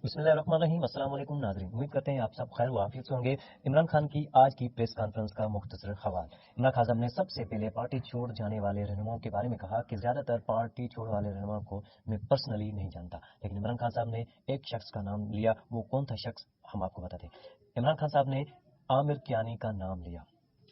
بسم اللہ الرحمن الرحیم۔ السلام علیکم ناظرین، امید کرتے ہیں آپ سب خیر و عافیت سے ہوں گے۔ عمران خان کی آج کی پریس کانفرنس کا مختصر حوال۔ عمران خان صاحب نے سب سے پہلے پارٹی چھوڑ جانے والے رہنماؤں کے بارے میں کہا کہ زیادہ تر پارٹی چھوڑ والے رہنماؤں کو میں پرسنلی نہیں جانتا، لیکن عمران خان صاحب نے ایک شخص کا نام لیا۔ وہ کون تھا شخص، ہم آپ کو بتاتے ہیں۔ عمران خان صاحب نے عامر کیانی کا نام لیا،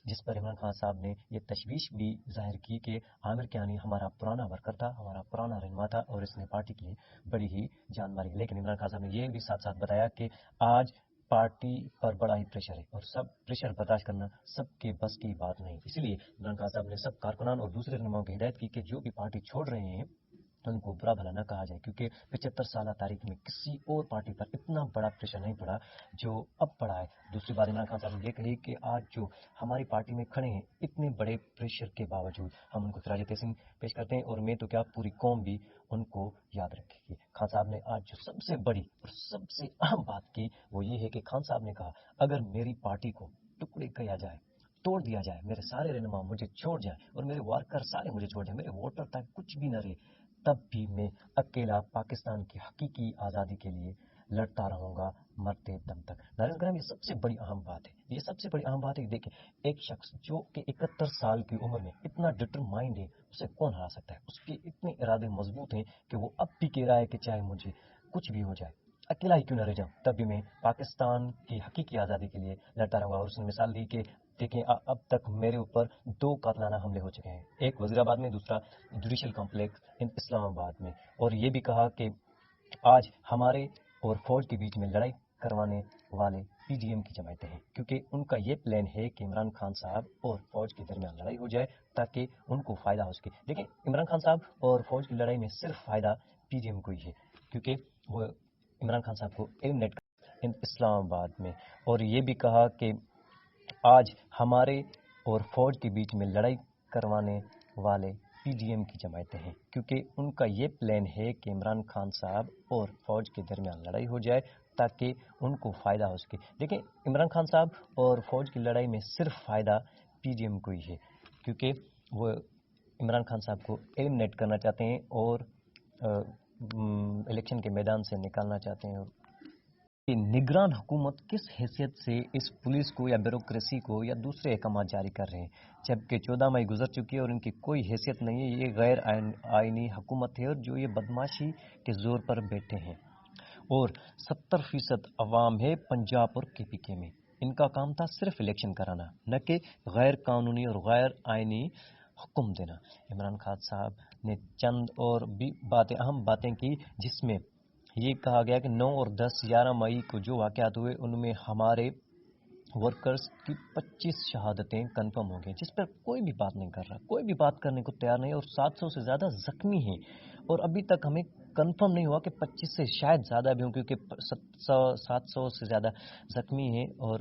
جس پر عمران خان صاحب نے یہ تشویش بھی ظاہر کی کہ عامر کیانی ہمارا پرانا ورکر تھا، ہمارا پرانا رہنما تھا اور اس نے پارٹی کی بڑی ہی جان ماری۔ لیکن عمران خان صاحب نے یہ بھی ساتھ ساتھ بتایا کہ آج پارٹی پر بڑا ہی پریشر ہے اور سب پریشر برداشت کرنا سب کے بس کی بات نہیں۔ اسی لیے عمران خان صاحب نے سب کارکنان اور دوسرے رہنماؤں کی ہدایت کی کہ جو بھی پارٹی چھوڑ رہے ہیں ان کو برا بھلا نہ کہا جائے، کیونکہ 75 سالہ تاریخ میں کسی اور پارٹی پر اتنا بڑا پریشر نہیں پڑا جو اب پڑا ہے۔ دوسری بات عمران خان صاحب نے یہ کہی کہ آج جو ہماری پارٹی میں کھڑے ہیں اتنے بڑے پریشر کے باوجود ہم ان کو خراج تحسین پیش کرتے ہیں، اور میں تو کیا پوری قوم بھی ان کو یاد رکھے گی۔ خان صاحب نے آج جو سب سے بڑی اور سب سے اہم بات کی وہ یہ ہے کہ خان صاحب نے کہا اگر میری پارٹی کو ٹکڑے کیا جائے، توڑ دیا جائے، میرے سارے رہنما مجھے چھوڑ جائیں اور میرے ورکر سارے مجھے چھوڑ جائیں، میرے ووٹر تک کچھ بھی نہ رہے، تب بھی میں اکیلا پاکستان کی حقیقی آزادی کے لیے لڑتا رہوں گا مرتے دم تک۔ ناظرین کرام، یہ سب سے بڑی اہم بات ہے، یہ سب سے بڑی اہم بات ہے۔ دیکھیں، ایک شخص جو کہ 71 سال کی عمر میں اتنا ڈٹرمائنڈ ہے، اسے کون ہرا سکتا ہے؟ اس کے اتنے ارادے مضبوط ہیں کہ وہ اب بھی کہہ رہا ہے کہ چاہے مجھے کچھ بھی ہو جائے، اکیلا ہی کیوں نہ رہ جاؤں، تب بھی میں پاکستان کی حقیقی آزادی کے لیے لڑتا رہوں گا۔ اور اس نے مثال دی کہ دیکھیں اب تک میرے اوپر 2 قاتلانہ حملے ہو چکے ہیں، ایک وزیر آباد میں، دوسرا جوڈیشل کمپلیکس اسلام آباد میں، اور یہ بھی کہا کہ آج ہمارے اور فوج کے بیچ میں لڑائی کروانے والے پی ڈی ایم کی جماعتیں ہیں، کیونکہ ان کا یہ پلان ہے کہ عمران خان صاحب اور فوج کے درمیان لڑائی ہو جائے تاکہ ان کو فائدہ ہو سکے۔ لیکن عمران خان صاحب اور فوج کی لڑائی میں صرف فائدہ پی ڈی ایم کو ہی ہے، کیونکہ وہ عمران خان صاحب کو ایلیمنیٹ اسلام آباد میں، اور یہ بھی کہا کہ آج ہمارے اور فوج کے بیچ میں لڑائی کروانے والے پی ڈی ایم کی جماعتیں ہیں، کیونکہ ان کا یہ پلان ہے کہ عمران خان صاحب اور فوج کے درمیان لڑائی ہو جائے تاکہ ان کو فائدہ ہو سکے۔ لیکن عمران خان صاحب اور فوج کی لڑائی میں صرف فائدہ پی ڈی ایم کو ہی ہے، کیونکہ وہ عمران خان صاحب کو ایلیمنیٹ کرنا چاہتے ہیں اور الیکشن کے میدان سے نکالنا چاہتے ہیں۔ کہ نگران حکومت کس حیثیت سے اس پولیس کو یا بیوروکریسی کو یا دوسرے احکامات جاری کر رہے ہیں، جبکہ 14 مئی گزر چکی ہے اور ان کی کوئی حیثیت نہیں ہے۔ یہ غیر آئینی حکومت ہے اور جو یہ بدماشی کے زور پر بیٹھے ہیں، اور 70% عوام ہے پنجاب اور کے پی کے میں۔ ان کا کام تھا صرف الیکشن کرانا، نہ کہ غیر قانونی اور غیر آئینی حکم دینا۔ عمران خان صاحب نے چند اور بھی اہم باتیں کی، جس میں یہ کہا گیا کہ 9 اور 11 مئی کو جو واقعات ہوئے ان میں ہمارے ورکرز کی 25 شہادتیں کنفرم ہو گئی، جس پر کوئی بھی بات نہیں کر رہا، کوئی بھی بات کرنے کو تیار نہیں، اور 700 سے زیادہ زخمی ہیں، اور ابھی تک ہمیں کنفرم نہیں ہوا کہ 25 سے شاید زیادہ بھی ہوں، کیونکہ 700 سے زیادہ زخمی ہیں اور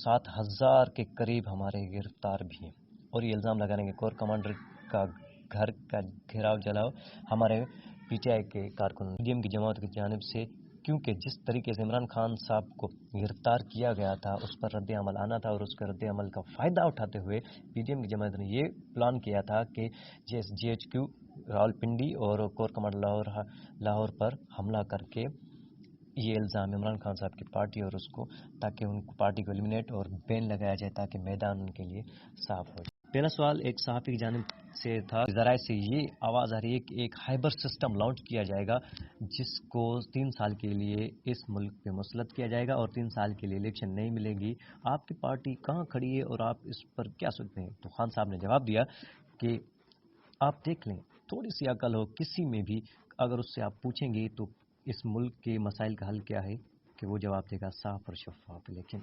7000 کے قریب ہمارے گرفتار بھی ہیں۔ اور یہ الزام لگانے کے کور کمانڈر کا گھر کا گھیراؤ جلاؤ ہمارے پی ٹی آئی کے کارکنوں پی ڈی ایم کی جماعت کی جانب سے، کیونکہ جس طریقے سے عمران خان صاحب کو گرفتار کیا گیا تھا اس پر رد عمل آنا تھا، اور اس کے رد عمل کا فائدہ اٹھاتے ہوئے پی ڈی ایم کی جماعت نے یہ پلان کیا تھا کہ جی ایچ کیو راولپنڈی اور کور کمانڈر لاہور پر حملہ کر کے یہ الزام عمران خان صاحب کی پارٹی اور اس کو، تاکہ ان کو پارٹی کو ایلیمنیٹ اور بین لگایا جائے تاکہ میدان ان کے لیے صاف ہو جائے۔ پہلا سوال ایک صحافی کی جانب سے تھا، ذرائع سے یہ آواز آ رہی ہے کہ ایک ہائبر سسٹم لانچ کیا جائے گا جس کو 3 سال کے لیے اس ملک پہ مسلط کیا جائے گا اور 3 سال کے لیے الیکشن نہیں ملے گی۔ آپ کی پارٹی کہاں کھڑی ہے اور آپ اس پر کیا سوچتے ہیں؟ تو خان صاحب نے جواب دیا کہ آپ دیکھ لیں، تھوڑی سی عقل ہو کسی میں بھی، اگر اس سے آپ پوچھیں گے تو اس ملک کے مسائل کا حل کیا ہے، کہ وہ جواب دے گا صاف اور شفاف الیکشن۔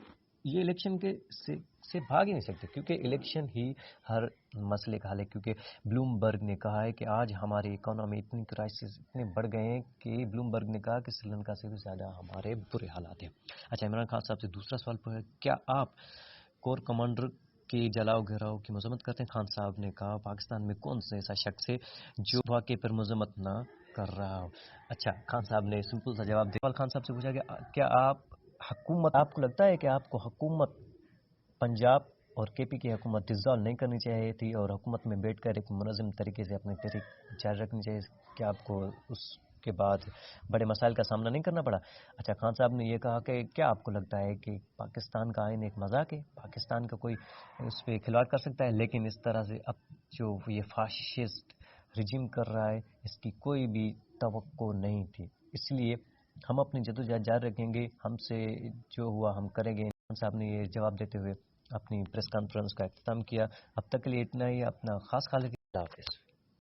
یہ الیکشن کے سے بھاگ ہی نہیں سکتے، کیونکہ الیکشن ہی ہر مسئلے کا حل ہے۔ کیونکہ بلوم برگ نے کہا ہے کہ آج ہماری اکانومی اتنی کرائسس اتنے بڑھ گئے ہیں کہ بلوم برگ نے کہا کہ سری لنکا سے بھی زیادہ ہمارے برے حالات ہیں۔ اچھا، عمران خان صاحب سے دوسرا سوال پوچھا، کیا آپ کور کمانڈر کے جلاؤ گھیراؤ کی مذمت کرتے ہیں؟ خان صاحب نے کہا پاکستان میں کون سا ایسا شخص ہے جو واقعے پر مذمت نہ کر رہا ہو۔ اچھا، خان صاحب نے سمپل سا جواب دیا۔ خان صاحب سے پوچھا کہ کیا آپ کو لگتا ہے کہ آپ کو حکومت پنجاب اور کے پی کی حکومت ڈسالو نہیں کرنی چاہیے تھی اور حکومت میں بیٹھ کر ایک منظم طریقے سے اپنے تحریک جاری رکھنی چاہیے؟ کیا آپ کو اس کے بعد بڑے مسائل کا سامنا نہیں کرنا پڑا. اچھا، خان صاحب نے یہ کہا کہ کیا آپ کو لگتا ہے کہ پاکستان کا آئین ایک مذاق ہے؟ پاکستان کا کوئی اس پہ کھلواڑ کر سکتا ہے؟ لیکن اس طرح سے اب جو یہ فاشسٹ رجیم کر رہا ہے، اس کی کوئی بھی توقع نہیں تھی. اس لیے ہم اپنی جدوجہد جاری رکھیں گے، ہم سے جو ہوا ہم کریں گے. خان صاحب نے یہ جواب دیتے ہوئے اپنی پریس کانفرنس کا اختتام کیا. اب تک کے لیے اتنا ہی. اپنا خاص خیال رکھیے. اللہ حافظ.